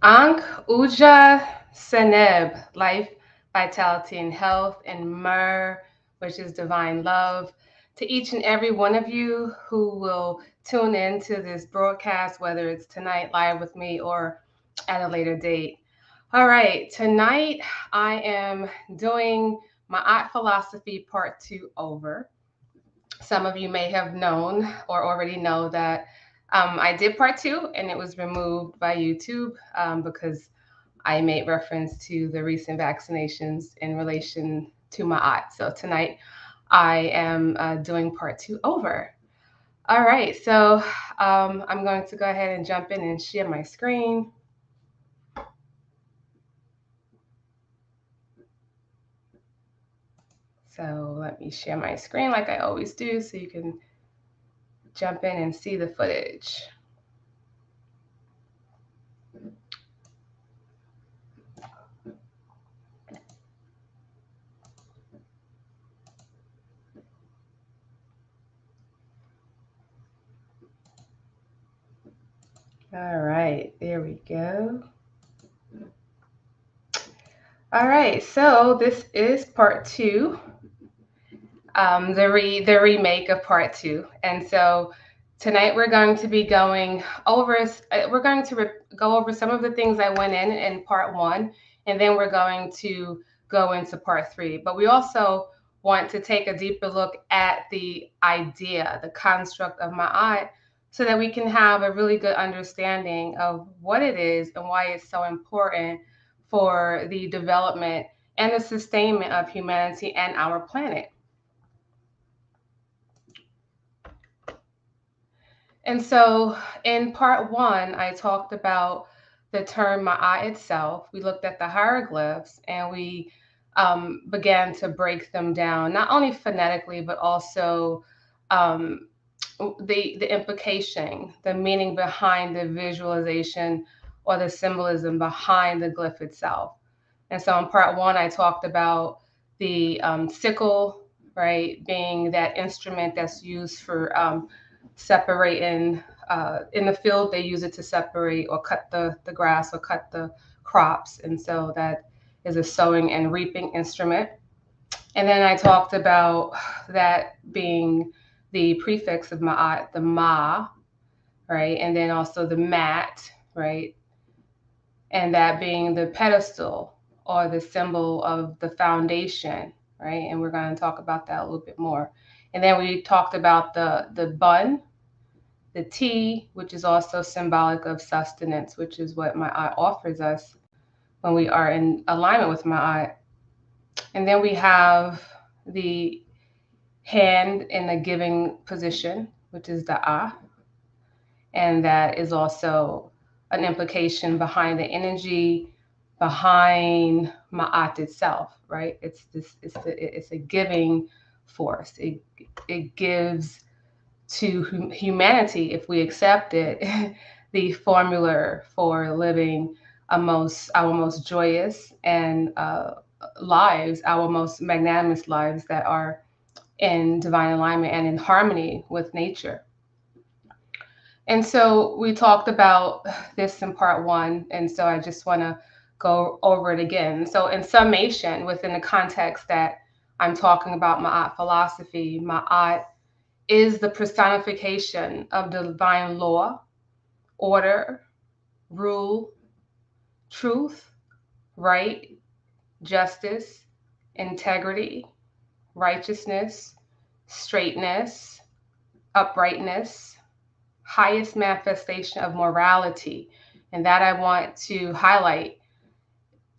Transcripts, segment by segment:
Ankh Uja Seneb, life, vitality, and health, and Mer, which is divine love. To each and every one of you who will tune in to this broadcast, whether it's tonight live with me or at a later date. All right, tonight I am doing my art philosophy part two over. Some of you may have known or already know that I did part two and it was removed by YouTube because I made reference to the recent vaccinations in relation to my aunt. So tonight I am doing part two over. All right, so I'm going to go ahead and jump in and share my screen. So let me share my screen like I always do so you can jump in and see the footage. All right, there we go. All right, so this is part two, the remake of part two, and so tonight we're going to be going over. We're going to go over some of the things I went in part one, and then we're going to go into part three. But we also want to take a deeper look at the idea, the construct of Ma'at, so that we can have a really good understanding of what it is and why it's so important for the development and the sustainment of humanity and our planet. And so in part one, I talked about the term Ma'a itself. We looked at the hieroglyphs and we began to break them down, not only phonetically, but also um, the implication, the meaning behind the visualization or the symbolism behind the glyph itself. And so in part one, I talked about the sickle, right, being that instrument that's used for separating. In the field, they use it to separate or cut the grass or cut the crops. And so that is a sowing and reaping instrument. And then I talked about that being the prefix of ma'at, the ma, right? And then also the mat, right? And that being the pedestal or the symbol of the foundation, right? And we're going to talk about that a little bit more. And then we talked about the bun, the tea, which is also symbolic of sustenance, which is what Ma'at offers us when we are in alignment with Ma'at. And then we have the hand in the giving position, which is the ah, and that is also an implication behind the energy behind Ma'at itself, right? It's a giving force. It gives to humanity, if we accept it, the formula for living our most joyous and lives, our most magnanimous lives that are in divine alignment and in harmony with nature. And so we talked about this in part one, and so I just want to go over it again. So, in summation, within the context that I'm talking about Ma'at philosophy, Ma'at is the personification of divine law, order, rule, truth, right, justice, integrity, righteousness, straightness, uprightness, highest manifestation of morality. And that I want to highlight.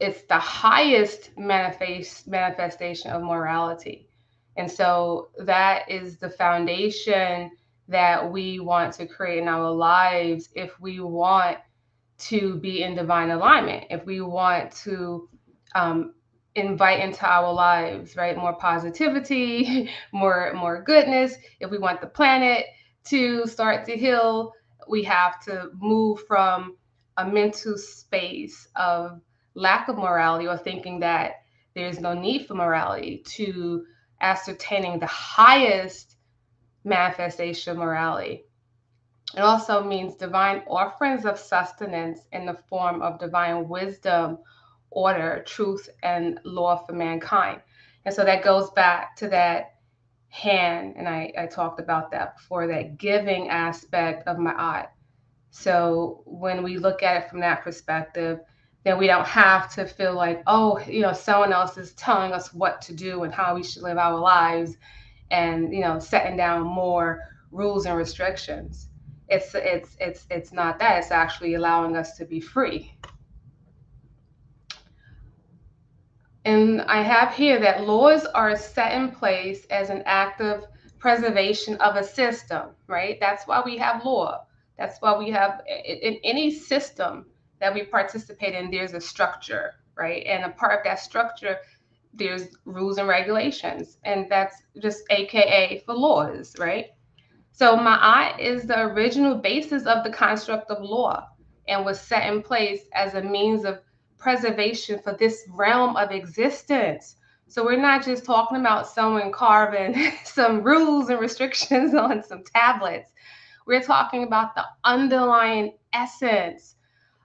It's the highest manifestation of morality. And so that is the foundation that we want to create in our lives if we want to be in divine alignment, if we want to invite into our lives, right, more positivity, more goodness. If we want the planet to start to heal, we have to move from a mental space of lack of morality or thinking that there's no need for morality to ascertaining the highest manifestation of morality, It also means divine offerings of sustenance in the form of divine wisdom, order, truth, and law for mankind. And so that goes back to that hand, and I talked about that before, that giving aspect of Ma'at. So when we look at it from that perspective, then we don't have to feel like, oh, someone else is telling us what to do and how we should live our lives, and setting down more rules and restrictions. It's not that. It's actually allowing us to be free. And I have here that laws are set in place as an act of preservation of a system, right? That's why we have law. That's why we have, in any system that we participate in, there's a structure, right? And a part of that structure, there's rules and regulations, and that's just AKA for laws, right? So Ma'at is the original basis of the construct of law and was set in place as a means of preservation for this realm of existence. So we're not just talking about someone carving some rules and restrictions on some tablets. We're talking about the underlying essence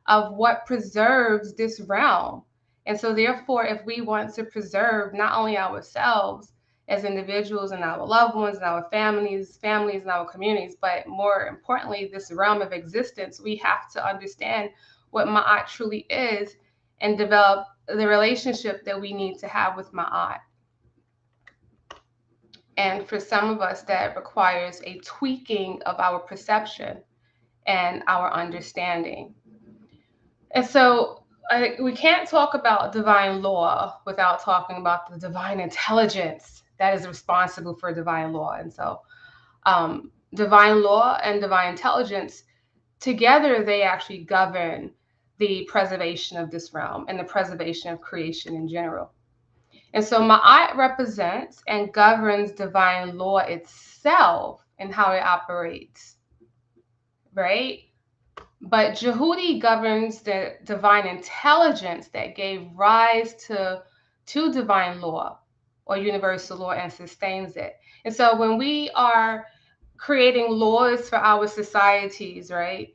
of what preserves this realm. And so, therefore, if we want to preserve not only ourselves as individuals and our loved ones and our families and our communities, but more importantly, this realm of existence, we have to understand what Ma'at truly is and develop the relationship that we need to have with Ma'at. And for some of us, that requires a tweaking of our perception and our understanding. And so we can't talk about divine law without talking about the divine intelligence that is responsible for divine law. And so divine law and divine intelligence, together, they actually govern the preservation of this realm and the preservation of creation in general. And so Ma'at represents and governs divine law itself and how it operates, right? But Jehudi governs the divine intelligence that gave rise to divine law or universal law and sustains it. And so when we are creating laws for our societies, right?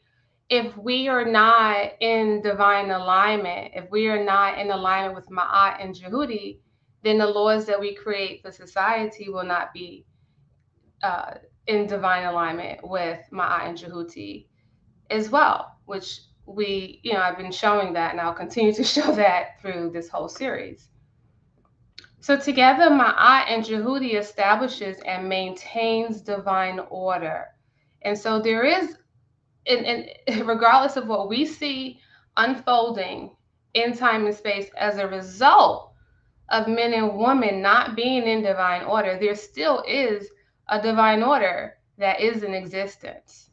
If we are not in divine alignment, if we are not in alignment with Ma'at and Jehudi, then the laws that we create for society will not be in divine alignment with Ma'at and Jehudi as well, which I've been showing that, and I'll continue to show that through this whole series. So together, Ma'at and Jehudi establishes and maintains divine order. And so there is, and regardless of what we see unfolding in time and space as a result of men and women not being in divine order, there still is a divine order that is in existence.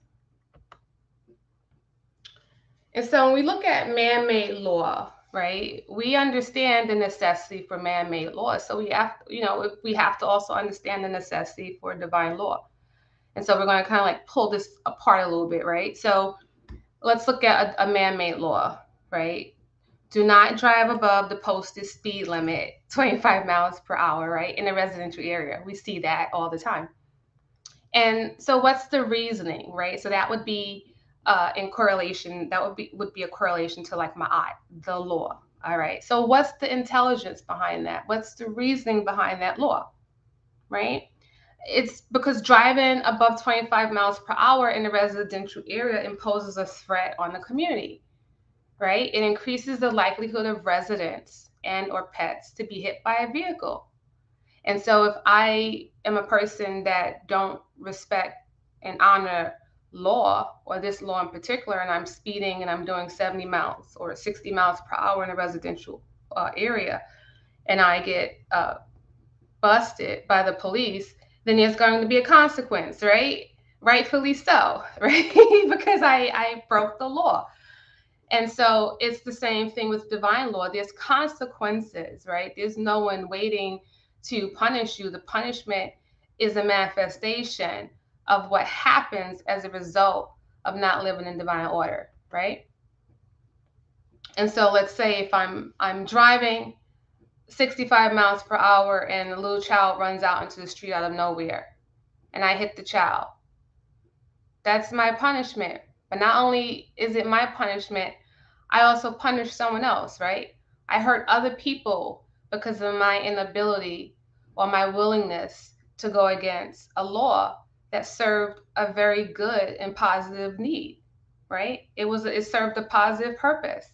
And so when we look at man-made law, right, we understand the necessity for man-made law. So we have to also understand the necessity for divine law. And so we're going to kind of like pull this apart a little bit, right? So let's look at a man-made law, right? Do not drive above the posted speed limit, 25 miles per hour, right, in a residential area. We see that all the time. And so what's the reasoning, right? So that would be in correlation, that would be a correlation to like Ma'at, the law. All right. So what's the intelligence behind that? What's the reasoning behind that law? Right? It's because driving above 25 miles per hour in a residential area imposes a threat on the community, right? It increases the likelihood of residents and or pets to be hit by a vehicle. And so if I am a person that don't respect and honor law, or this law in particular, and I'm speeding and I'm doing 70 miles or 60 miles per hour in a residential area, and I get busted by the police, then there's going to be a consequence, right? Rightfully so, right? Because I broke the law. And so it's the same thing with divine law. There's consequences, right? There's no one waiting to punish you. The punishment is a manifestation of what happens as a result of not living in divine order, right? And so let's say if I'm driving 65 miles per hour and a little child runs out into the street out of nowhere and I hit the child. That's my punishment. But not only is it my punishment, I also punish someone else, right? I hurt other people because of my inability or my willingness to go against a law that served a very good and positive need, right? It served a positive purpose.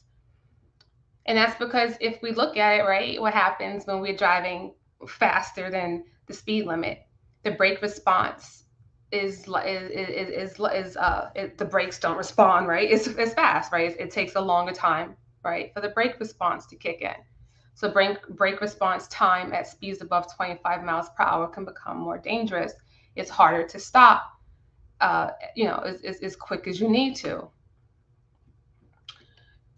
And that's because if we look at it, right, what happens when we're driving faster than the speed limit? The brake response the brakes don't respond, right? It's fast, right? It takes a longer time, right, for the brake response to kick in. So brake response time at speeds above 25 miles per hour can become more dangerous. It's harder to stop, as quick as you need to.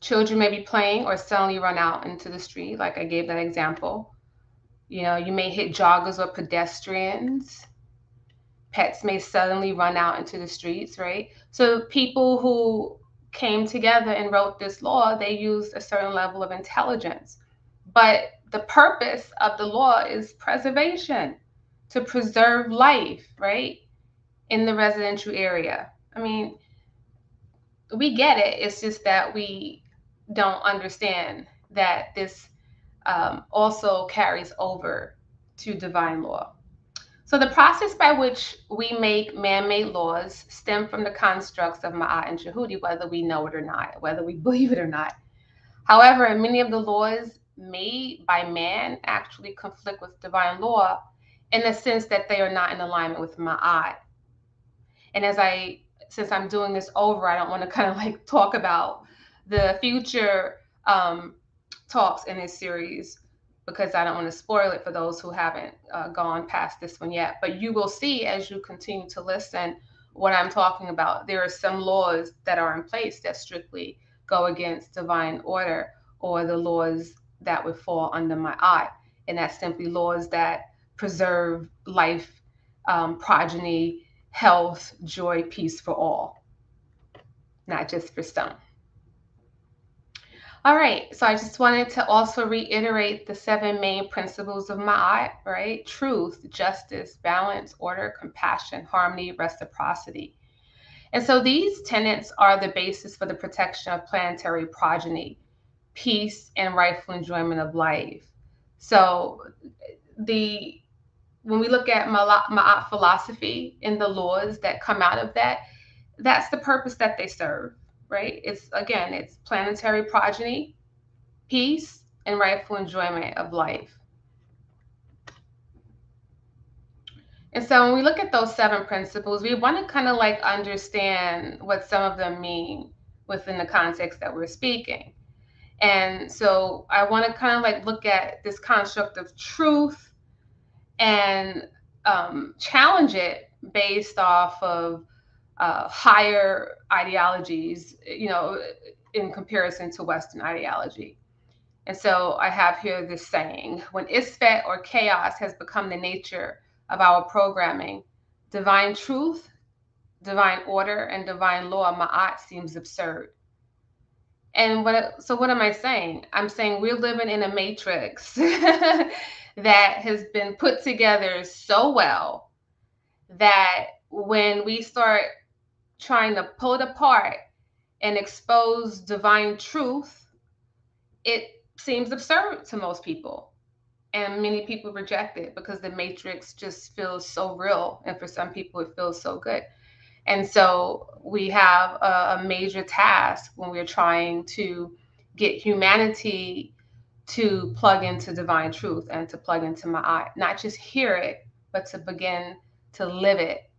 Children may be playing or suddenly run out into the street, like I gave that example. You may hit joggers or pedestrians. Pets may suddenly run out into the streets, right? So people who came together and wrote this law, they used a certain level of intelligence. But the purpose of the law is preservation, to preserve life, right, in the residential area. I mean, we get it. It's just that we don't understand that this also carries over to divine law. So the process by which we make man-made laws stem from the constructs of Ma'at and Jehudi, whether we know it or not, whether we believe it or not. However, many of the laws made by man actually conflict with divine law in the sense that they are not in alignment with Ma'at. And since I'm doing this over, I don't want to kind of like talk about the future talks in this series because I don't want to spoil it for those who haven't gone past this one yet. But you will see as you continue to listen what I'm talking about. There are some laws that are in place that strictly go against divine order or the laws that would fall under Ma'at. And that's simply laws that preserve life, progeny, health, joy, peace for all, not just for some. All right, so I just wanted to also reiterate the 7 main principles of Ma'at, right? Truth, justice, balance, order, compassion, harmony, reciprocity. And so these tenets are the basis for the protection of planetary progeny, peace, and rightful enjoyment of life. So when we look at Ma'at philosophy and the laws that come out of that, that's the purpose that they serve, right? It's planetary progeny, peace, and rightful enjoyment of life. And so when we look at those 7 principles, we want to kind of like understand what some of them mean within the context that we're speaking. And so I want to kind of like look at this construct of truth and challenge it based off of higher ideologies, in comparison to Western ideology. And so I have here this saying: when isfet or chaos has become the nature of our programming, divine truth, divine order, and divine law, Ma'at, seems absurd. And what am I saying? I'm saying we're living in a matrix that has been put together so well that when we start trying to pull it apart and expose divine truth, it seems absurd to most people. And many people reject it because the matrix just feels so real. And for some people, it feels so good. And so we have a major task when we're trying to get humanity to plug into divine truth and to plug into Ma'at, not just hear it, but to begin to live it.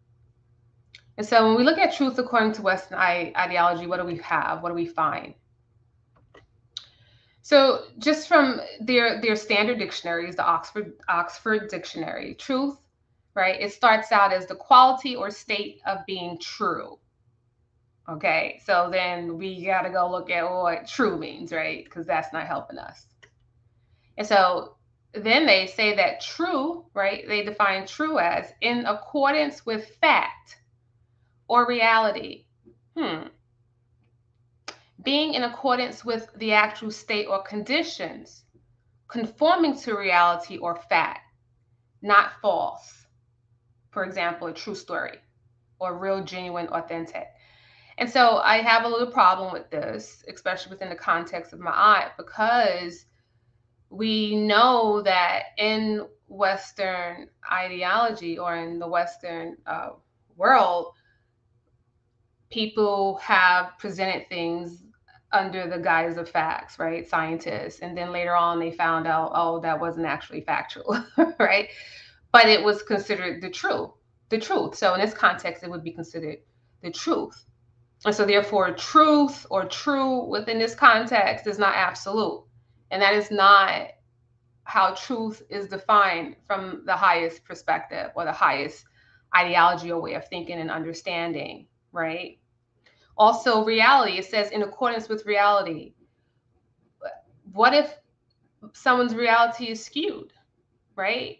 And so when we look at truth according to Western ideology, what do we have? What do we find? So just from their standard dictionaries, the Oxford Dictionary, truth, right? It starts out as the quality or state of being true. Okay, so then we got to go look at what true means, right? Because that's not helping us. And so then they say that true, right? They define true as in accordance with fact or reality. Being in accordance with the actual state or conditions, conforming to reality or fact, not false. For example, a true story. or real, genuine, authentic. And so I have a little problem with this, especially within the context of Ma'at, because we know that in Western ideology or in the Western world, people have presented things under the guise of facts, right? Scientists. And then later on, they found out, oh, that wasn't actually factual, right? But it was considered the truth. The truth. So in this context, it would be considered the truth. And so therefore, truth or true within this context is not absolute. And that is not how truth is defined from the highest perspective or the highest ideology or way of thinking and understanding, right? Also, reality, it says in accordance with reality. What if someone's reality is skewed, right?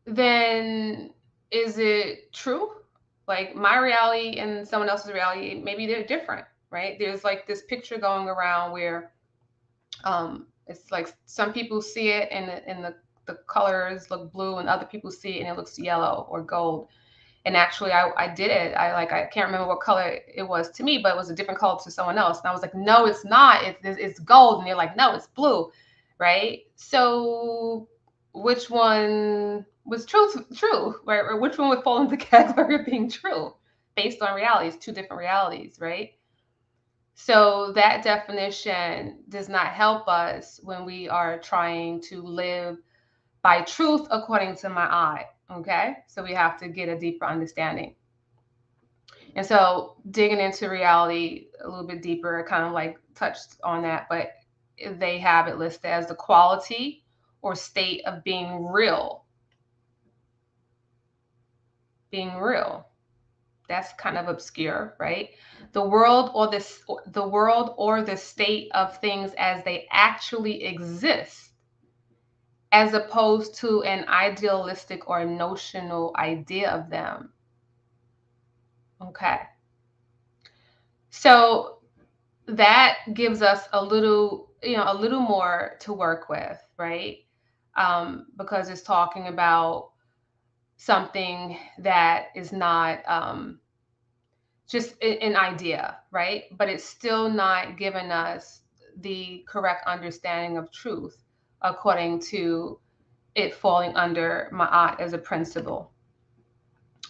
Then is it true? Like my reality and someone else's reality, maybe they're different, right? There's like this picture going around where it's like some people see it and the colors look blue and other people see it and it looks yellow or gold. And actually I did it. I can't remember what color it was to me, but it was a different color to someone else. And I was like, no, it's not. It's gold. And they're like, no, it's blue, right? So which one was true, right? Or which one would fall into the category of being true based on realities, two different realities, right? So that definition does not help us when we are trying to live by truth according to Ma'at. Okay, so we have to get a deeper understanding. And so digging into reality a little bit deeper, kind of like touched on that, but they have it listed as the quality or state of being real. Being real. That's kind of obscure, right? The world or the state of things as they actually exist, as opposed to an idealistic or notional idea of them. Okay. So that gives us a little more to work with, right? Because it's talking about something that is not just an idea, right? But it's still not giving us the correct understanding of truth according to it falling under Ma'at as a principle.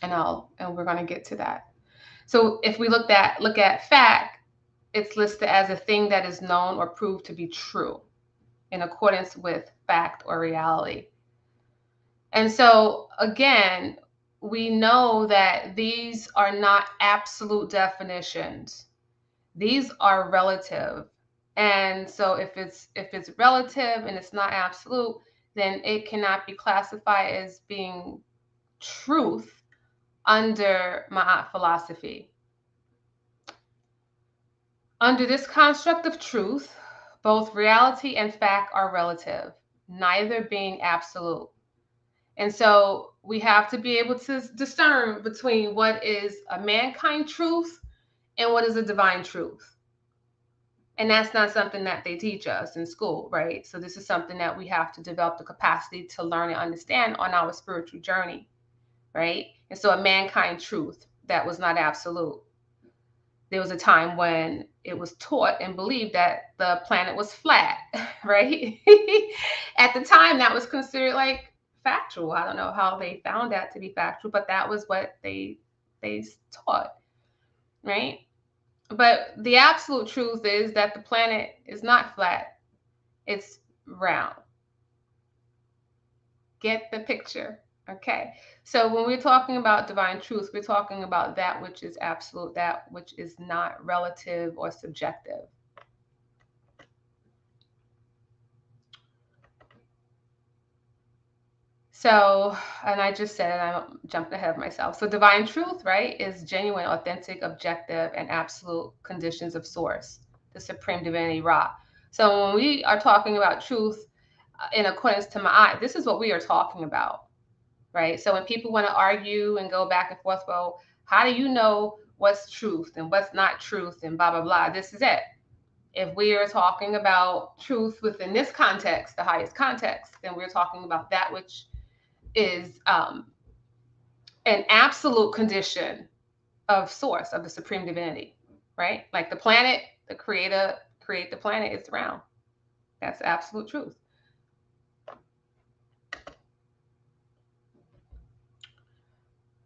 And we're going to get to that. So if we look at fact, it's listed as a thing that is known or proved to be true in accordance with fact or reality. And so again, we know that these are not absolute definitions. These are relative. And so if it's relative and it's not absolute, then it cannot be classified as being truth under Ma'at philosophy. Under this construct of truth, both reality and fact are relative, neither being absolute. And so we have to be able to discern between what is a mankind truth and what is a divine truth. And that's not something that they teach us in school, right? So this is something that we have to develop the capacity to learn and understand on our spiritual journey, right? And so a mankind truth that was not absolute. There was a time when it was taught and believed that the planet was flat, right? At the time, that was considered like factual. I don't know how they found that to be factual, but that was what they taught, right? But the absolute truth is that the planet is not flat, it's round. Get the picture. Okay. So when we're talking about divine truth, we're talking about that which is absolute, that which is not relative or subjective. So, and I just said it, I'm jumping ahead of myself. So divine truth, right, is genuine, authentic, objective, and absolute conditions of source, the supreme divinity, Ra. So when we are talking about truth in accordance to Ma'at, this is what we are talking about, right? So when people want to argue and go back and forth, well, how do you know what's truth and what's not truth and blah, blah, blah? This is it. If we are talking about truth within this context, the highest context, then we're talking about that which is an absolute condition of source, of the supreme divinity, right? Like the planet, the creator create the planet, it's round. That's absolute truth.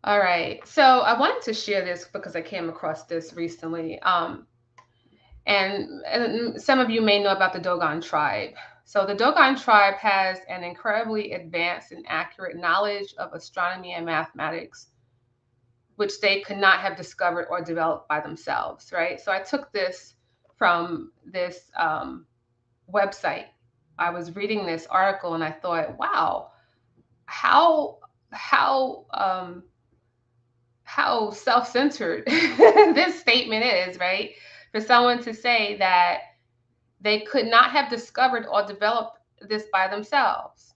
All right. So I wanted to share this because I came across this recently. And some of you may know about the Dogon tribe. So the Dogon tribe has an incredibly advanced and accurate knowledge of astronomy and mathematics, which they could not have discovered or developed by themselves, right? So I took this from this website. I was reading this article and I thought, wow, how self-centered this statement is, right? For someone to say that they could not have discovered or developed this by themselves,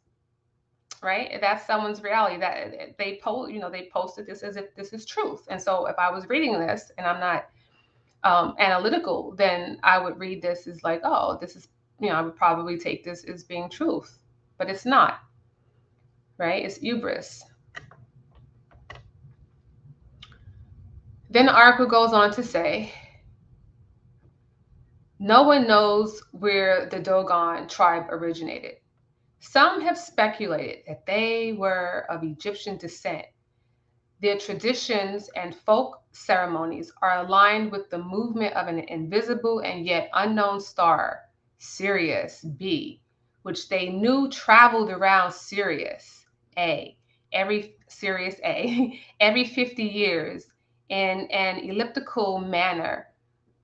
right? That's someone's reality, that they posted this as if this is truth. And so if I was reading this and I'm not analytical, then I would read this as like, oh, this is, I would probably take this as being truth, but it's not, right? It's hubris. Then the article goes on to say, no one knows where the Dogon tribe originated. Some have speculated that they were of Egyptian descent. Their traditions and folk ceremonies are aligned with the movement of an invisible and yet unknown star, Sirius B, which they knew traveled around Sirius A every 50 years in an elliptical manner,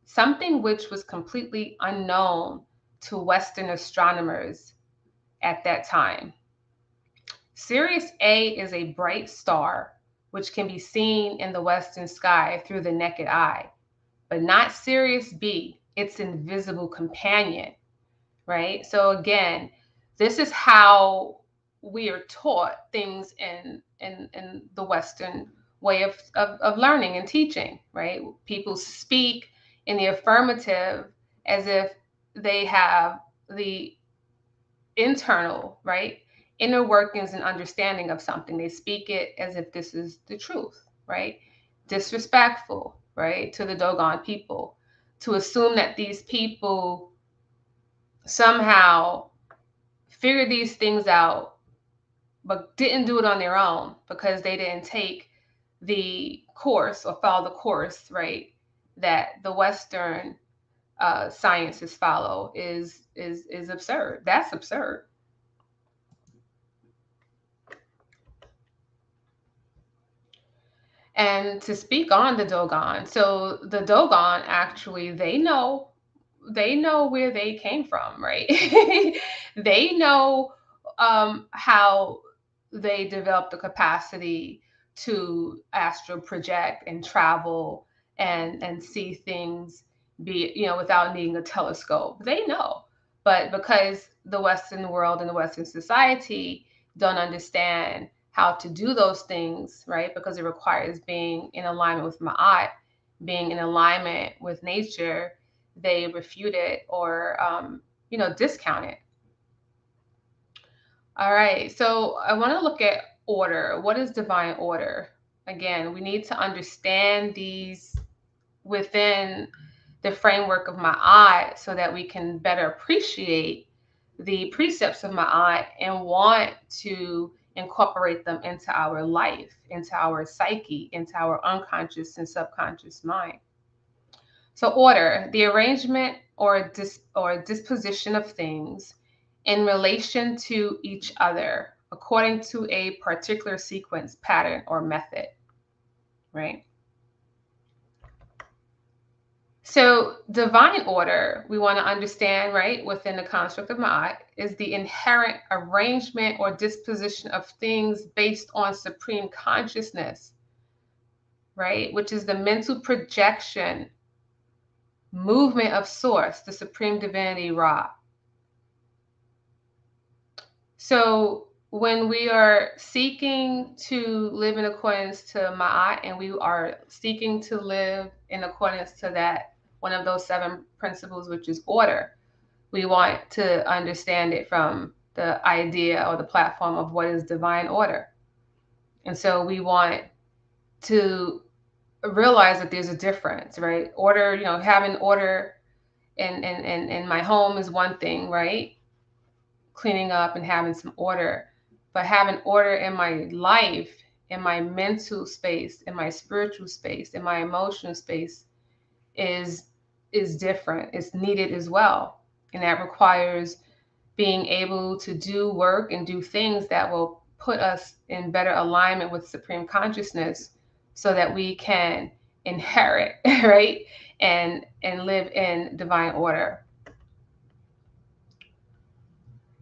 something which was completely unknown to Western astronomers at that time. Sirius A is a bright star which can be seen in the western sky through the naked eye, but not Sirius B, its invisible companion, right? So again, this is how we are taught things in the Western way of learning and teaching, right? People speak in the affirmative as if they have the internal, right, inner workings and understanding of something. They speak it as if this is the truth, right? Disrespectful, right, to the Dogon people, to assume that these people somehow figured these things out but didn't do it on their own because they didn't take the course or follow the course, right, that the Western sciences follow is absurd. That's absurd. And to speak on the Dogon, so the Dogon actually, they know where they came from, right? They know how they developed the capacity to astral project and travel and see things without needing a telescope. They know, but because the Western world and the Western society don't understand how to do those things, right? Because it requires being in alignment with Ma'at, being in alignment with nature, they refute it or discount it. All right, so I want to look at order. What is divine order? Again, we need to understand these within the framework of Ma'at so that we can better appreciate the precepts of Ma'at and want to incorporate them into our life, into our psyche, into our unconscious and subconscious mind. So order, the arrangement or disposition of things in relation to each other according to a particular sequence, pattern, or method, right? So divine order, we want to understand, right, within the construct of Ma'at, is the inherent arrangement or disposition of things based on supreme consciousness, right, which is the mental projection, movement of source, the supreme divinity Ra. So when we are seeking to live in accordance to Ma'at, and we are seeking to live in accordance to that, one of those 7 principles, which is order, we want to understand it from the idea or the platform of what is divine order. And so we want to realize that there's a difference, right? Order, having order in my home is one thing, right? Cleaning up and having some order. But having order in my life, in my mental space, in my spiritual space, in my emotional space is different. It's needed as well. And that requires being able to do work and do things that will put us in better alignment with supreme consciousness so that we can inherit, right? And live in divine order.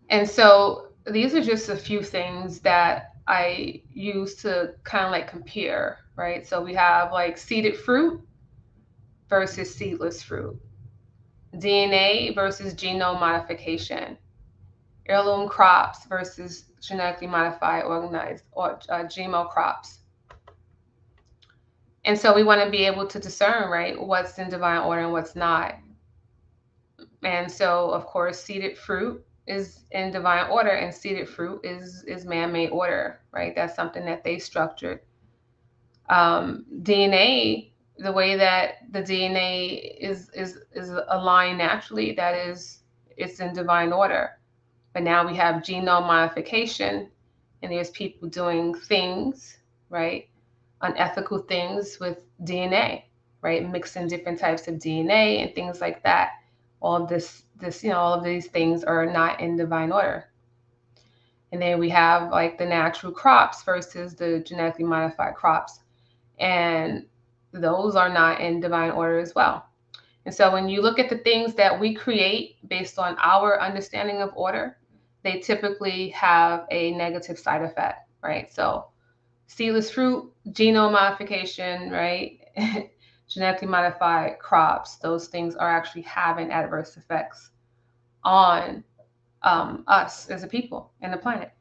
And so these are just a few things that I use to kind of like compare, right? So we have like seeded fruit versus seedless fruit, DNA versus genome modification, heirloom crops versus genetically modified organized or GMO crops. And so we want to be able to discern, right, what's in divine order and what's not. And so, of course, seeded fruit is in divine order, and seeded fruit is man-made order, right? That's something that they structured. DNA, the way that the DNA is aligned naturally, that is, it's in divine order. But now we have genome modification, and there's people doing things, right? Unethical things with DNA, right? Mixing different types of DNA and things like that. All of this, all of these things are not in divine order. And then we have like the natural crops versus the genetically modified crops. And those are not in divine order as well. And so when you look at the things that we create based on our understanding of order, they typically have a negative side effect, right? So seedless fruit, genome modification, right? Genetically modified crops, those things are actually having adverse effects on us as a people and the planet.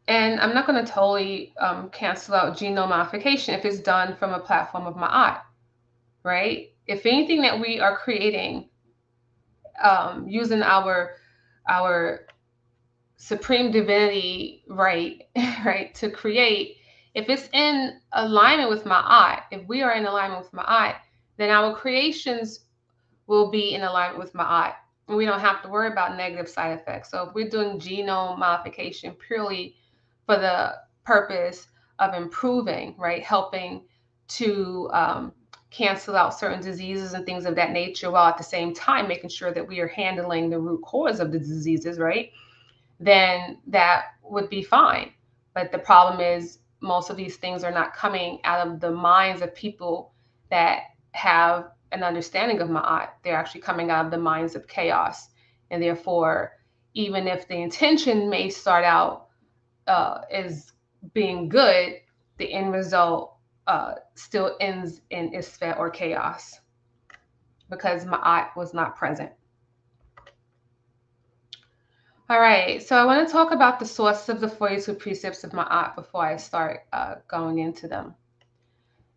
And I'm not going to totally cancel out genome modification if it's done from a platform of Ma'at, right? If anything that we are creating using our supreme divinity, right, right, to create, if it's in alignment with Ma'at, if we are in alignment with Ma'at, then our creations will be in alignment with Ma'at. And we don't have to worry about negative side effects. So if we're doing genome modification purely for the purpose of improving, right, helping to cancel out certain diseases and things of that nature, while at the same time making sure that we are handling the root cause of the diseases, right, then that would be fine. But the problem is most of these things are not coming out of the minds of people that have an understanding of Ma'at. They're actually coming out of the minds of chaos. And therefore, even if the intention may start out as being good, the end result still ends in isfet or chaos because Ma'at was not present. All right, so I want to talk about the source of the 42 precepts of Ma'at before I start going into them.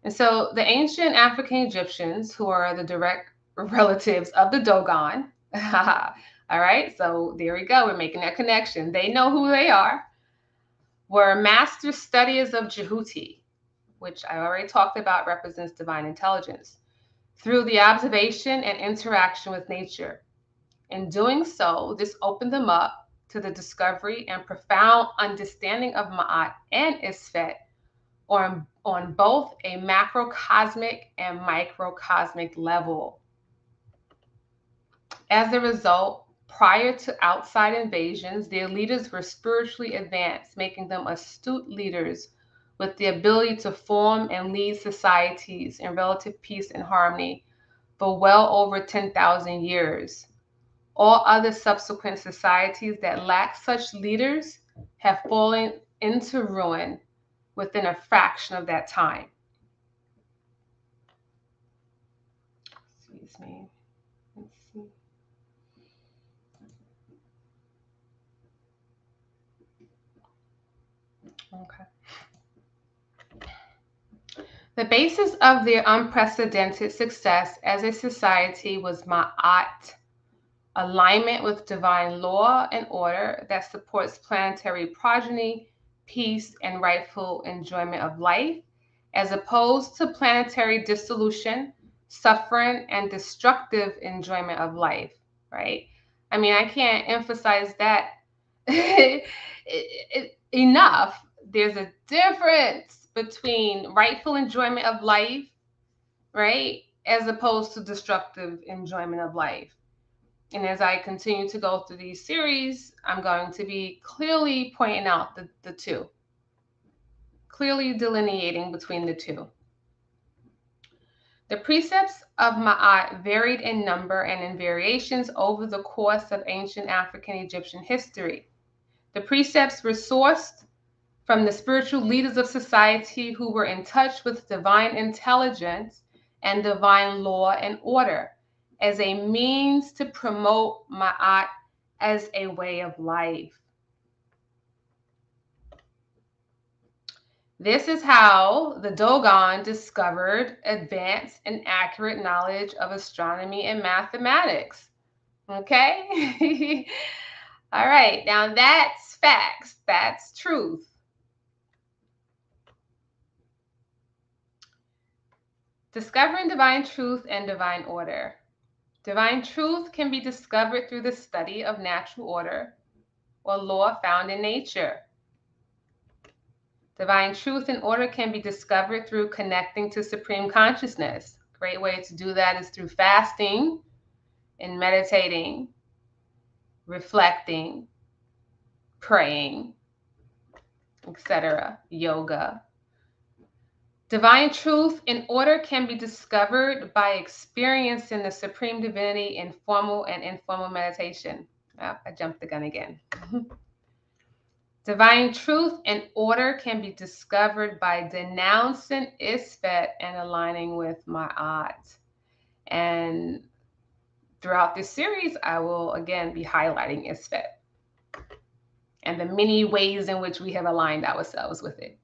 And so the ancient African Egyptians, who are the direct relatives of the Dogon, all right, so there we go, we're making that connection. They know who they are, were master studiers of Jehuti, which I already talked about represents divine intelligence, through the observation and interaction with nature. In doing so, this opened them up to the discovery and profound understanding of Ma'at and Isfet on both a macrocosmic and microcosmic level. As a result, prior to outside invasions, their leaders were spiritually advanced, making them astute leaders with the ability to form and lead societies in relative peace and harmony for well over 10,000 years. All other subsequent societies that lack such leaders have fallen into ruin within a fraction of that time. Excuse me. Let's see. Okay. The basis of their unprecedented success as a society was Ma'at, alignment with divine law and order that supports planetary progeny, peace, and rightful enjoyment of life, as opposed to planetary dissolution, suffering, and destructive enjoyment of life, right? I mean, I can't emphasize that enough. There's a difference between rightful enjoyment of life, right, as opposed to destructive enjoyment of life. And as I continue to go through these series, I'm going to be clearly pointing out the two, clearly delineating between the two. The precepts of Ma'at varied in number and in variations over the course of ancient African Egyptian history. The precepts were sourced from the spiritual leaders of society who were in touch with divine intelligence and divine law and order as a means to promote Ma'at as a way of life. This is how the Dogon discovered advanced and accurate knowledge of astronomy and mathematics. Okay? All right, now that's facts, that's truth. Discovering divine truth and divine order. Divine truth can be discovered through the study of natural order or law found in nature. Divine truth and order can be discovered through connecting to supreme consciousness. A great way to do that is through fasting and meditating, reflecting, praying, etc., yoga. Divine truth and order can be discovered by experiencing the supreme divinity in formal and informal meditation. Oh, I jumped the gun again. Divine truth and order can be discovered by denouncing Isfet and aligning with Ma'at. And throughout this series, I will again be highlighting Isfet and the many ways in which we have aligned ourselves with it.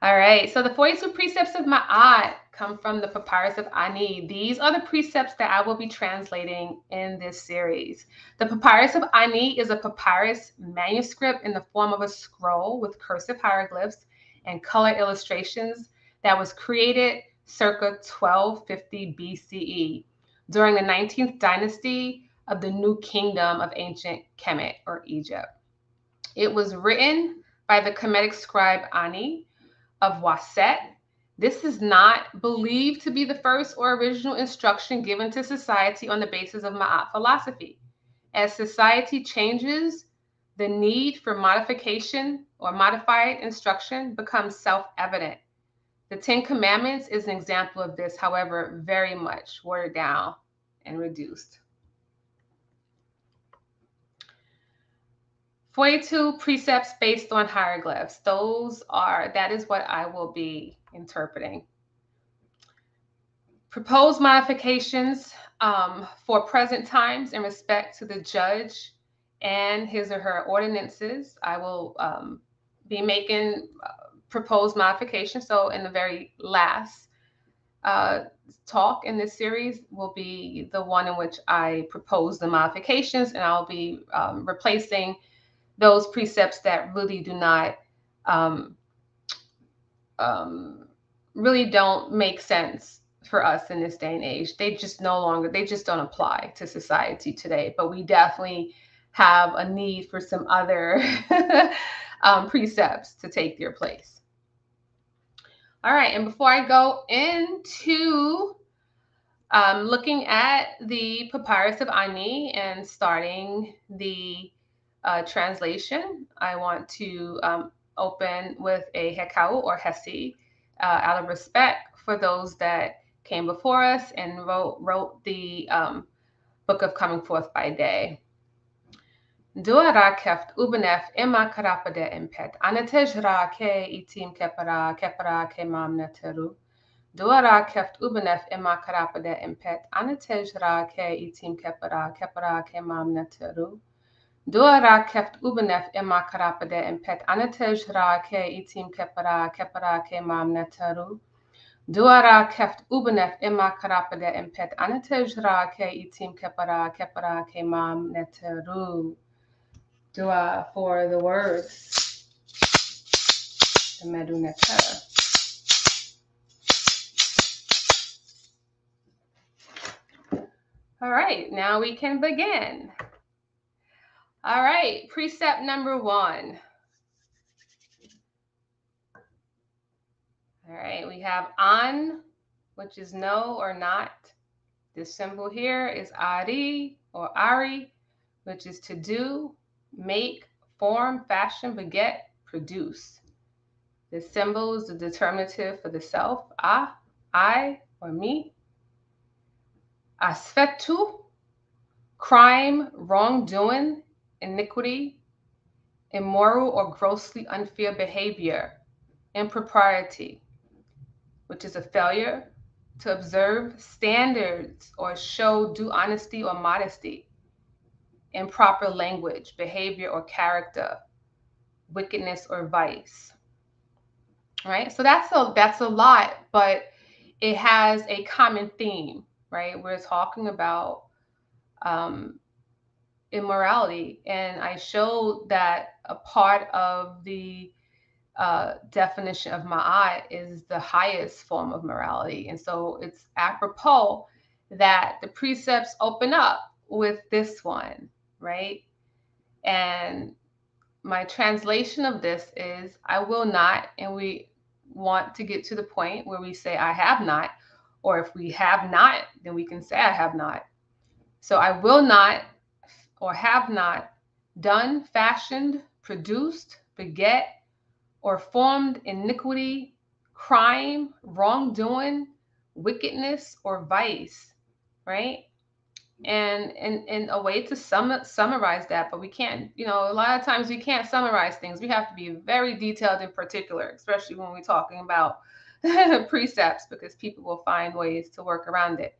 All right, so the 42 precepts of Ma'at come from the Papyrus of Ani. These are the precepts that I will be translating in this series. The Papyrus of Ani is a papyrus manuscript in the form of a scroll with cursive hieroglyphs and color illustrations that was created circa 1250 BCE during the 19th dynasty of the New Kingdom of ancient Kemet or Egypt. It was written by the Kemetic scribe Ani of Waset. This is not believed to be the first or original instruction given to society on the basis of Ma'at philosophy. As society changes, the need for modification or modified instruction becomes self-evident. The Ten Commandments is an example of this, however, very much watered down and reduced. 42 precepts based on hieroglyphs. That is what I will be interpreting. Proposed modifications for present times in respect to the judge and his or her ordinances. I will be making proposed modifications. So in the very last talk in this series will be the one in which I propose the modifications, and I'll be replacing those precepts that really do not really don't make sense for us in this day and age. They just don't apply to society today. But we definitely have a need for some other precepts to take their place. All right, and before I go into looking at the Papyrus of Ani and starting the translation, I want to open with a Hekau or Hesi out of respect for those that came before us and wrote the Book of Coming Forth by Day. Duara keft ubenef ima karapade impet anatejra ke itim kepara ke mam neteru. Duara keft ubenef ima karapade impet anatejra ke itim kepara ke mam neteru. Duara keft ubenef ima karapade impet anatejra ke itim kepara ke mam neteru. Duara keft ubenef imma karapade impet anatejra ke itim kepara ke mam neteru. Dua for the words. The medu neter. All right, now we can begin. All right, precept number 1. All right, we have an, which is no or not. This symbol here is ari or ari, which is to do, make, form, fashion, beget, produce. This symbol is the determinative for the self, I, or me. Asfetu, crime, wrongdoing, iniquity, immoral or grossly unfair behavior, impropriety, which is a failure to observe standards or show due honesty or modesty, improper language, behavior or character, wickedness or vice. Right? So that's a lot, but it has a common theme, right? We're talking about immorality, and I showed that a part of the definition of Ma'at is the highest form of morality. And so it's apropos that the precepts open up with this one, right? And my translation of this is, I will not, and we want to get to the point where we say, I have not, or if we have not, then we can say, I have not. So I will not, or have not, done, fashioned, produced, beget, or formed iniquity, crime, wrongdoing, wickedness, or vice, right? And a way to summarize that, but we can't, a lot of times we can't summarize things. We have to be very detailed and particular, especially when we're talking about precepts, because people will find ways to work around it.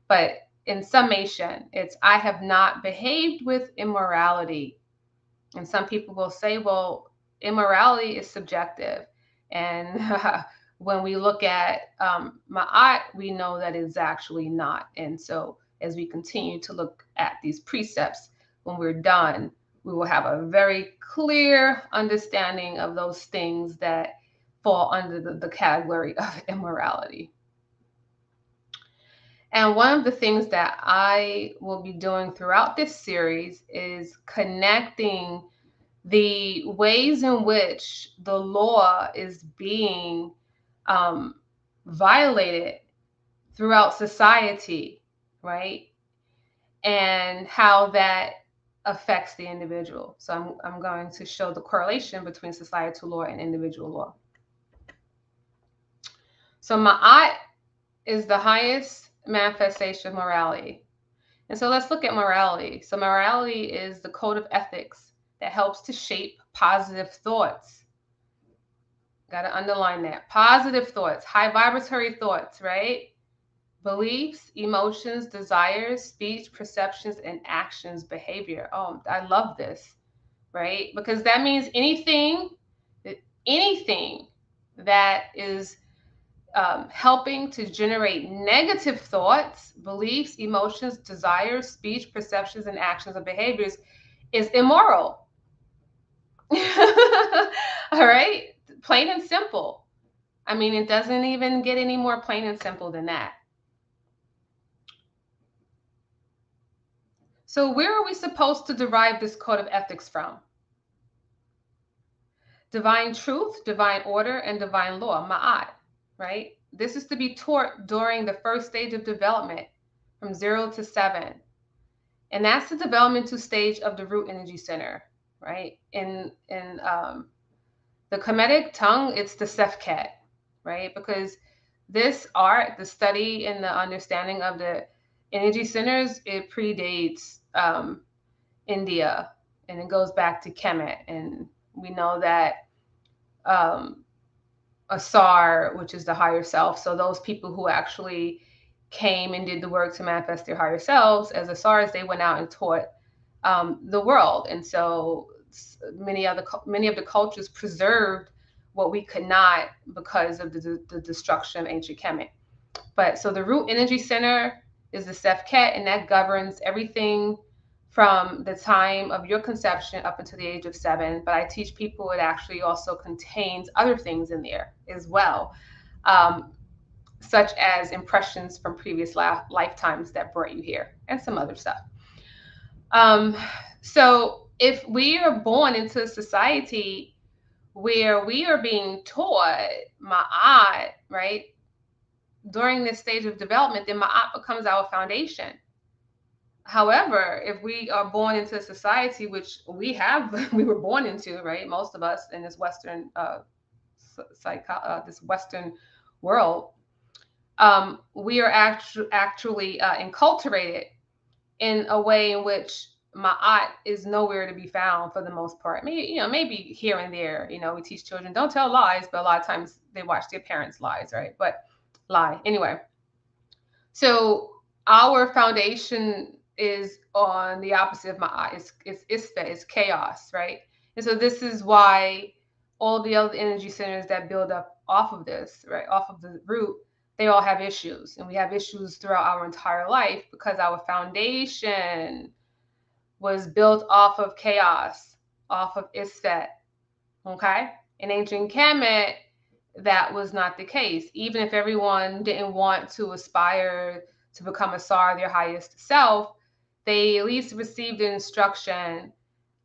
But in summation, it's, I have not behaved with immorality. And some people will say, well, immorality is subjective. And when we look at Ma'at, we know that it's actually not. And so as we continue to look at these precepts, when we're done, we will have a very clear understanding of those things that fall under the category of immorality. And one of the things that I will be doing throughout this series is connecting the ways in which the law is being violated throughout society, right? And how that affects the individual. So I'm going to show the correlation between societal law and individual law. So Ma'at is the highest manifestation of morality. And so let's look at morality. So morality is the code of ethics that helps to shape positive thoughts. Got to underline that. Positive thoughts, high vibratory thoughts, right? Beliefs, emotions, desires, speech, perceptions, and actions, behavior. Oh, I love this, right? Because that means anything that is helping to generate negative thoughts, beliefs, emotions, desires, speech, perceptions, and actions and behaviors is immoral. All right? Plain and simple. I mean, it doesn't even get any more plain and simple than that. So where are we supposed to derive this code of ethics from? Divine truth, divine order, and divine law, Ma'at, right? This is to be taught during the first stage of development, from 0 to 7. And that's the developmental stage of the root energy center, right? In the Kemetic tongue, it's the Sefket, right? Because this art, the study and the understanding of the energy centers, it predates India, and it goes back to Kemet. And we know that Asar, which is the higher self, so those people who actually came and did the work to manifest their higher selves as Asars, they went out and taught the world. And so many of the cultures preserved what we could not because of the destruction of ancient Kemet. But so the root energy center is the Sefket, and that governs everything from the time of your conception up until the age of 7. But I teach people it actually also contains other things in there as well, such as impressions from previous lifetimes that brought you here, and some other stuff. So if we are born into a society where we are being taught Ma'at, right, during this stage of development, then Ma'at becomes our foundation. However, if we are born into a society, which we were born into, right, most of us in this Western this Western world, we are actually enculturated in a way in which Ma'at is nowhere to be found for the most part. Maybe here and there, we teach children don't tell lies, but a lot of times they watch their parents' lies, right? But lie anyway. So our foundation is on the opposite of Ma'at. It's Isfet, it's chaos, right? And so this is why all the other energy centers that build up off of this, right, off of the root, they all have issues. And we have issues throughout our entire life because our foundation was built off of chaos, off of Isfet, okay? In ancient Kemet, that was not the case. Even if everyone didn't want to aspire to become a Sar, their highest self, they at least received instruction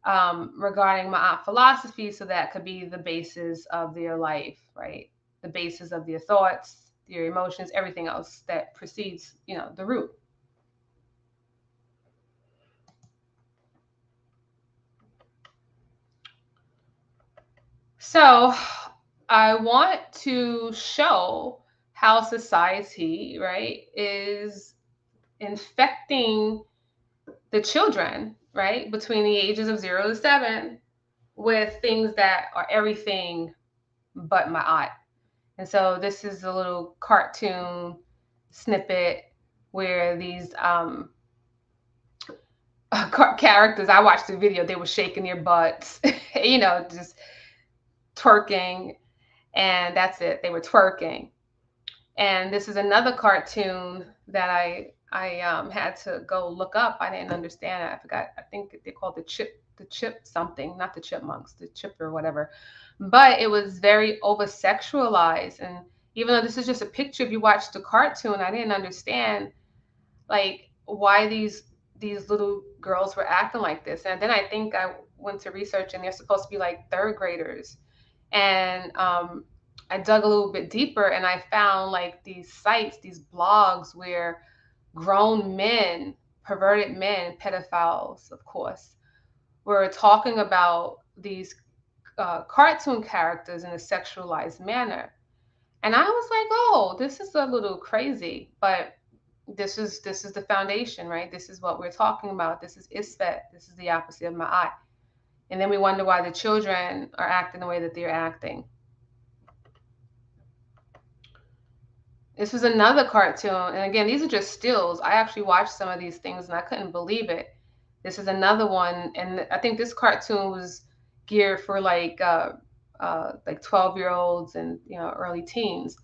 regarding Ma'at philosophy, so that could be the basis of their life, right? The basis of their thoughts, their emotions, everything else that precedes, the root. So I want to show how society, right, is infecting the children, right, between the ages of 0 to 7 with things that are everything but Ma'at. And so this is a little cartoon snippet where these characters, I watched the video, they were shaking their butts, just twerking, and that's it. They were twerking. And this is another cartoon that I had to go look up. I didn't understand it. I forgot. I think they called the chip something, not the chipmunks, the chip or whatever. But it was very over sexualized. And even though this is just a picture, if you watch the cartoon, I didn't understand like why these little girls were acting like this. And then I think I went to research, and they're supposed to be like 3rd graders. And I dug a little bit deeper, and I found like these sites, these blogs where grown men, perverted men, pedophiles, of course, were talking about these cartoon characters in a sexualized manner. And I was like, oh, this is a little crazy, but this is the foundation, right? This is what we're talking about. This is Isfet. This is the opposite of Ma'at. And then we wonder why the children are acting the way that they're acting. This was another cartoon. And again, these are just stills. I actually watched some of these things and I couldn't believe it. This is another one. And I think this cartoon was geared for like 12-year-olds and, early teens.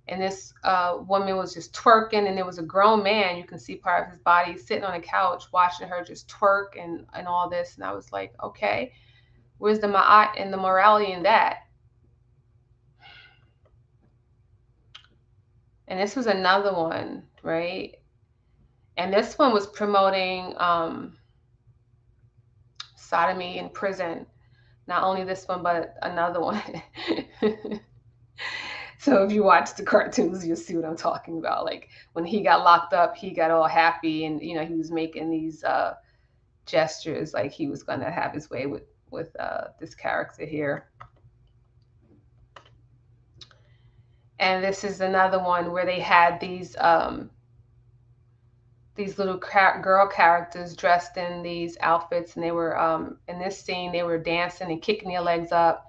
And this woman was just twerking, and there was a grown man. You can see part of his body sitting on a couch watching her just twerk and all this. And I was like, okay, where's the Ma'at and the morality in that? And this was another one, right? And this one was promoting sodomy in prison. Not only this one, but another one. So if you watch the cartoons, you'll see what I'm talking about. Like when he got locked up, he got all happy, and he was making these gestures like he was going to have his way with this character here. And this is another one where they had these little girl characters dressed in these outfits, and they were in this scene they were dancing and kicking their legs up.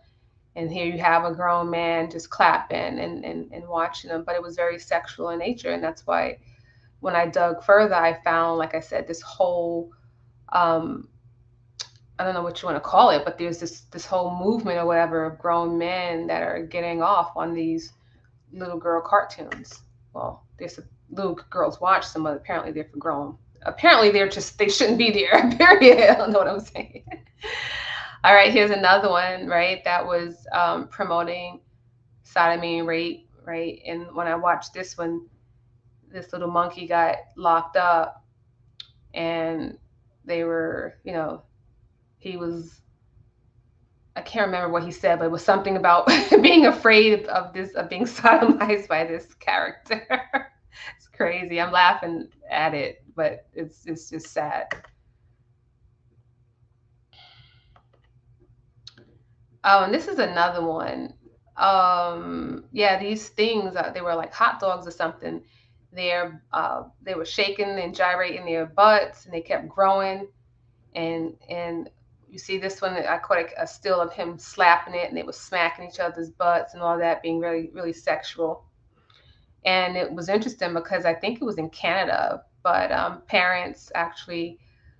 And here you have a grown man just clapping and watching them. But it was very sexual in nature. And that's why when I dug further, I found, like I said, this whole I don't know what you want to call it, but there's this whole movement or whatever of grown men that are getting off on these little girl cartoons. Well, there's little girls watch them, but apparently they're for grown. Apparently they shouldn't be there. Period. I don't know what I'm saying. All right, here's another one, right? That was promoting sodomy and rape, right? And when I watched this one, this little monkey got locked up, and they were, he was, I can't remember what he said, but it was something about being afraid of being sodomized by this character. It's crazy. I'm laughing at it, but it's just sad. Oh, and this is another one. Yeah, these things, they were like hot dogs or something. They were shaking and gyrating their butts, and they kept growing. And you see this one, I caught a still of him slapping it, and they were smacking each other's butts and all that, being really, really sexual. And it was interesting because I think it was in Canada, but parents actually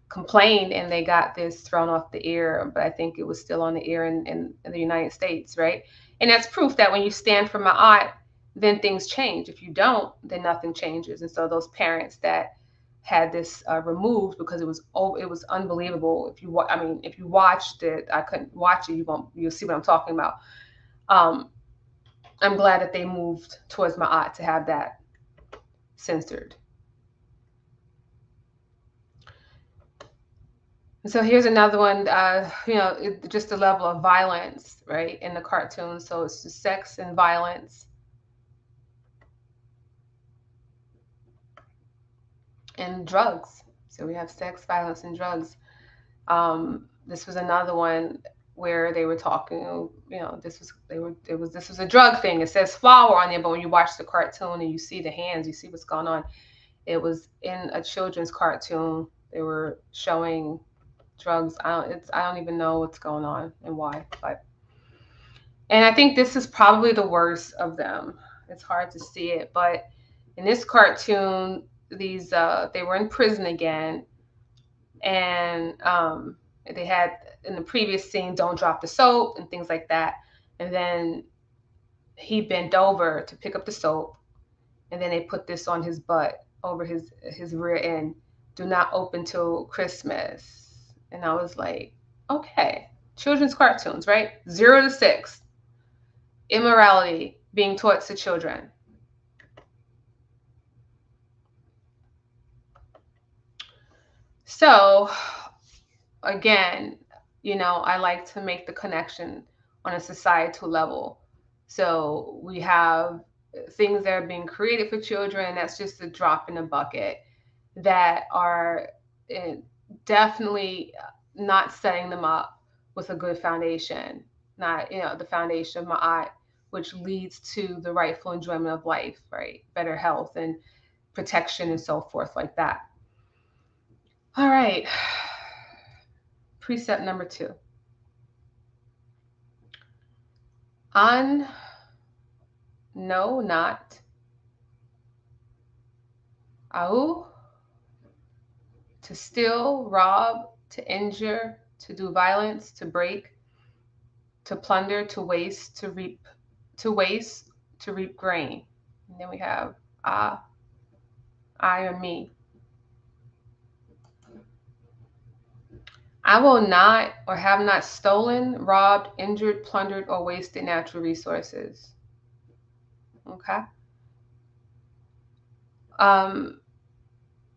complained and they got this thrown off the air. But I think it was still on the air in the United States, right? And that's proof that when you stand for Ma'at, then things change. If you don't, then nothing changes. And so those parents that had this removed, because it was unbelievable. If you watched it, I couldn't watch it. You'll see what I'm talking about. I'm glad that they moved towards Ma'at to have that censored. And so here's another one, just the level of violence, right, in the cartoon. So it's just sex and violence. And drugs. So we have sex, violence, and drugs. This was another one where they were talking, this was a drug thing. It says flower on there, but when you watch the cartoon and you see the hands, you see what's going on. It was in a children's cartoon. They were showing drugs. I don't even know what's going on and why, and I think this is probably the worst of them. It's hard to see it, but in this cartoon, these they were in prison again, and they had, in the previous scene, don't drop the soap and things like that. And then he bent over to pick up the soap, and then they put this on his butt over his rear end. Do not open till Christmas. And I was like, okay, children's cartoons, right? 0 to 6, immorality being taught to children. So again, I like to make the connection on a societal level. So we have things that are being created for children. That's just a drop in the bucket, that are definitely not setting them up with a good foundation, not, the foundation of Ma'at, which leads to the rightful enjoyment of life, right? Better health and protection and so forth like that. All right. Precept number 2. No, not. Au. To steal, rob, to injure, to do violence, to break, to plunder, to waste, to reap grain. And then we have I or me. I will not or have not stolen, robbed, injured, plundered, or wasted natural resources. Okay.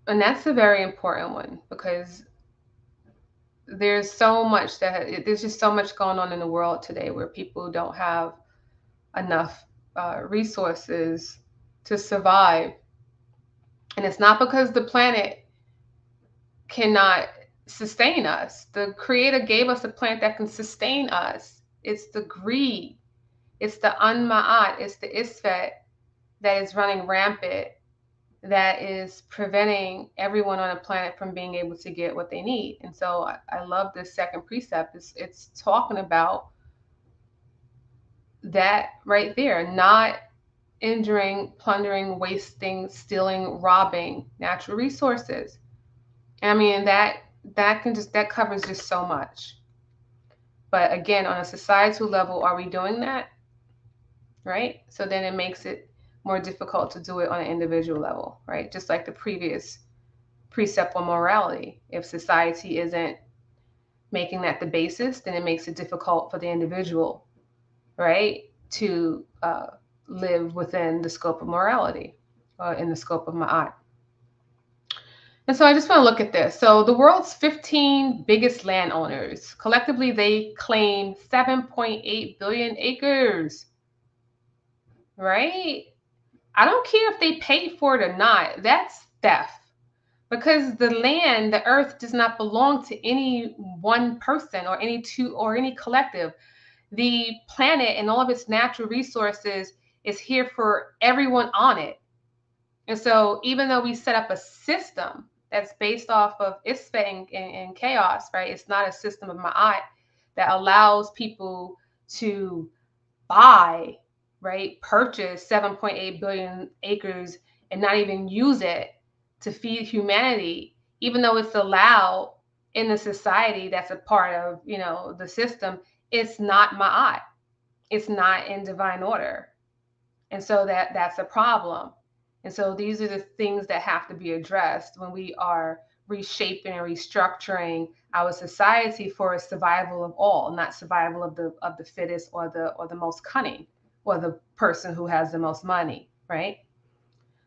And that's a very important one, because there's just so much going on in the world today where people don't have enough resources to survive. And it's not because the planet cannot sustain us. The Creator gave us a planet that can sustain us. It's the greed. It's the Unma'at. It's the Isfet that is running rampant, that is preventing everyone on the planet from being able to get what they need. And so I love this second precept. It's talking about that right there, not injuring, plundering, wasting, stealing, robbing natural resources. And I mean, that that covers just so much. But again, on a societal level, are we doing that? Right? So then it makes it more difficult to do it on an individual level, right? Just like the previous precept on morality. If society isn't making that the basis, then it makes it difficult for the individual, right, to live within the scope of morality, in the scope of Ma'at. And so I just want to look at this. So the world's 15 biggest landowners, collectively, they claim 7.8 billion acres, right? I don't care if they paid for it or not. That's theft. Because the land, the earth does not belong to any one person or any two or any collective. The planet and all of its natural resources is here for everyone on it. And so even though we set up a system that's based off of Isfeng and chaos, right? It's not a system of Ma'at that allows people to buy, right? Purchase 7.8 billion acres and not even use it to feed humanity, even though it's allowed in the society that's a part of, the system. It's not Ma'at. It's not in divine order. And so that's a problem. And so these are the things that have to be addressed when we are reshaping and restructuring our society for survival of all, not survival of the fittest or the most cunning or the person who has the most money, right?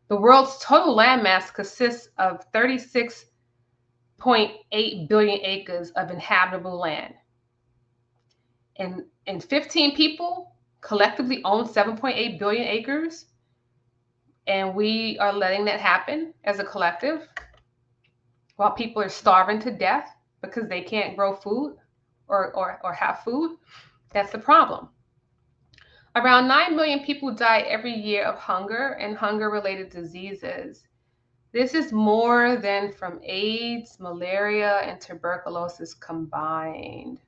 The world's total landmass consists of 36.8 billion acres of inhabitable land. And 15 people collectively own 7.8 billion acres, and we are letting that happen as a collective while people are starving to death because they can't grow food or have food. That's the problem. Around 9 million people die every year of hunger and hunger-related diseases. This is more than from AIDS, malaria, and tuberculosis combined.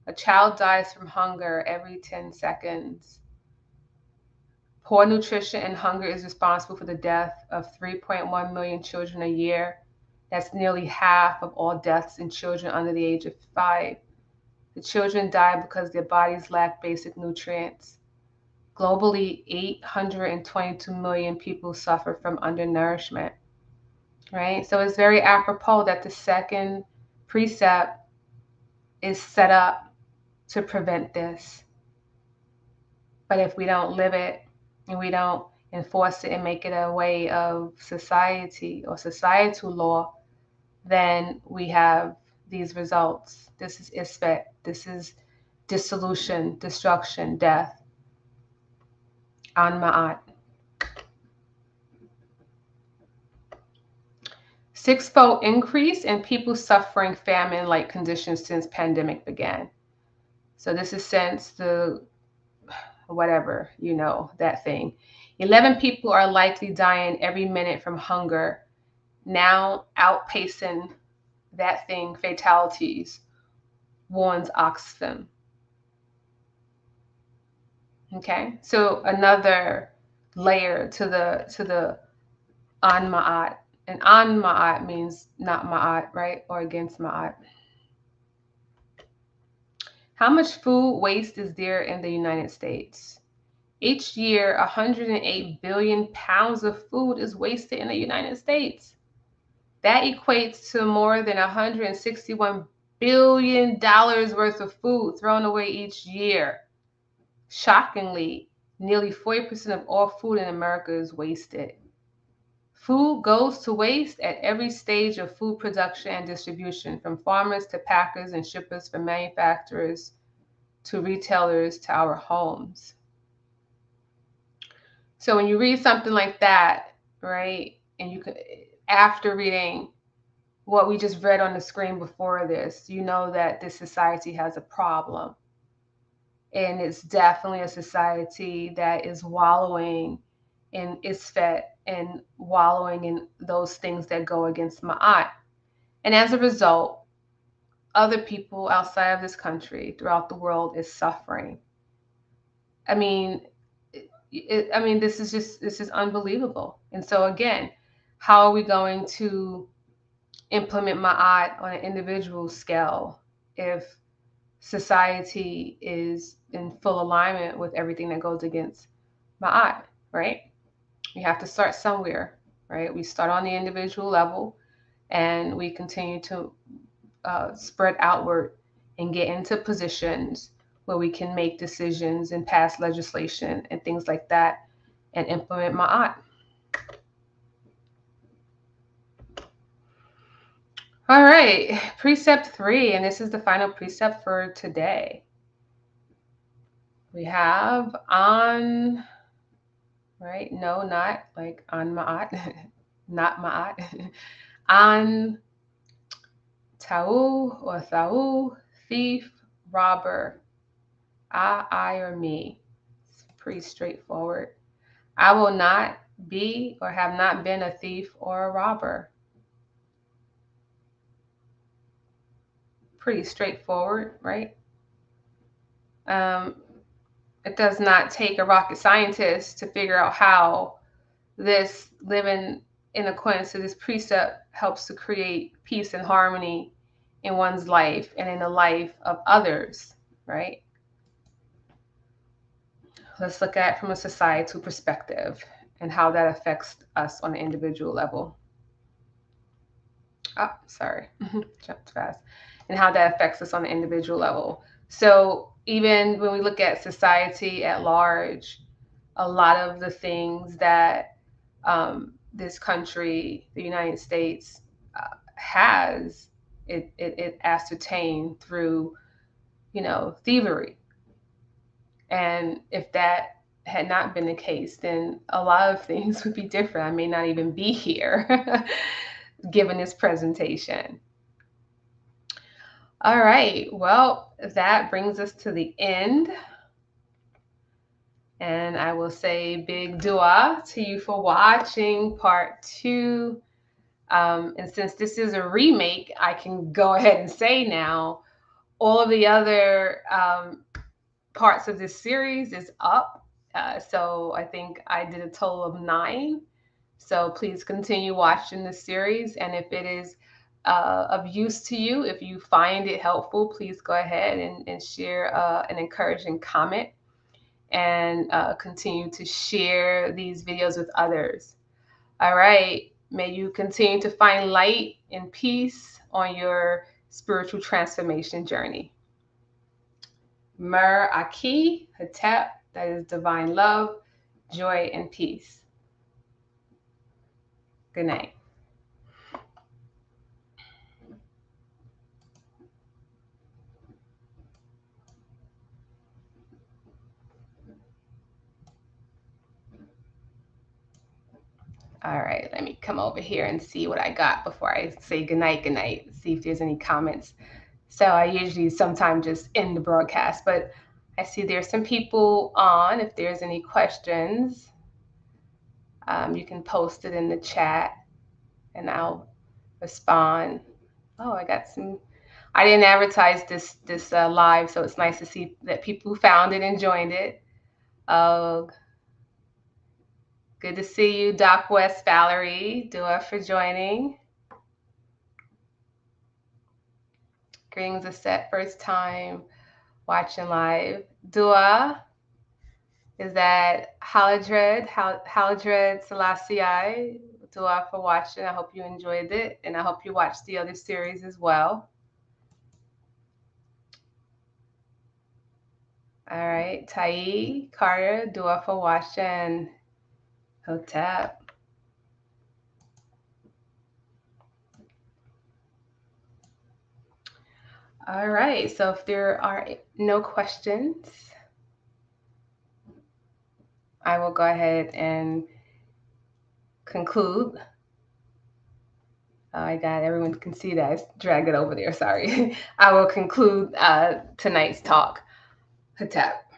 A child dies from hunger every 10 seconds. Poor nutrition and hunger is responsible for the death of 3.1 million children a year. That's nearly half of all deaths in children under the age of 5. The children die because their bodies lack basic nutrients. Globally, 822 million people suffer from undernourishment, right? So it's very apropos that the second precept is set up to prevent this. But if we don't live it and we don't enforce it and make it a way of society or societal law, then we have these results. This is Isfet. This is dissolution, destruction, death. An Ma'at. Six-fold increase in people suffering famine-like conditions since pandemic began. So this is since the whatever, that thing. 11 people are likely dying every minute from hunger, now outpacing that thing, fatalities, warns Oxfam. Okay, so another layer to the An Ma'at. And An Ma'at means not Ma'at, right? Or against Ma'at. How much food waste is there in the United States? Each year, 108 billion pounds of food is wasted in the United States. That equates to more than $161 billion worth of food thrown away each year. Shockingly, nearly 40% of all food in America is wasted. Food goes to waste at every stage of food production and distribution, from farmers to packers and shippers, from manufacturers to retailers to our homes. So when you read something like that, right, and you can, after reading what we just read on the screen before this, you know that this society has a problem. And it's definitely a society that is wallowing in Isfet and wallowing in those things that go against Ma'at. And as a result, other people outside of this country, throughout the world, is suffering. I mean, this is unbelievable. And so again, how are we going to implement Ma'at on an individual scale if society is in full alignment with everything that goes against Ma'at, right? We have to start somewhere, right? We start on the individual level and we continue to spread outward and get into positions where we can make decisions and pass legislation and things like that and implement Ma'at. All right, precept 3, and this is the final precept for today. We have on, right? No, not like on Ma'at, not Ma'at. On Tau or Thau, thief, robber, I, or me. It's pretty straightforward. I will not be or have not been a thief or a robber. Pretty straightforward, right? It does not take a rocket scientist to figure out how this living in accordance to this precept helps to create peace and harmony in one's life and in the life of others, right? Let's look at it from a societal perspective and how that affects us on an individual level. Oh, sorry, jumped fast. And how that affects us on an individual level. So even when we look at society at large, a lot of the things that this country, the United States, has, it ascertained through, thievery. And if that had not been the case, then a lot of things would be different. I may not even be here given this presentation. All right, well, that brings us to the end. And I will say big dua to you for watching part 2. And since this is a remake, I can go ahead and say now, all of the other parts of this series is up. So I think I did a total of 9. So please continue watching the series. And if it is of use to you, if you find it helpful, please go ahead and share an encouraging comment and continue to share these videos with others. All right. May you continue to find light and peace on your spiritual transformation journey. Mer Aki Hatep, that is divine love, joy, and peace. Good night. All right, let me come over here and see what I got before I say good night, see if there's any comments. So I usually sometimes just end the broadcast, but I see there's some people on. If there's any questions, you can post it in the chat and I'll respond. Oh, I got some. I didn't advertise this live, so it's nice to see that people found it and joined it. Good to see you, Doc West Valerie. Dua for joining. Greetings, a set first time watching live. Dua, is that Haladred Selassie? Dua for watching. I hope you enjoyed it, and I hope you watched the other series as well. All right, Tai, Carter, Dua for watching. Hotep. All right, so if there are no questions, I will go ahead and conclude. I got everyone can see that. I dragged it over there. Sorry. I will conclude tonight's talk. Hotep.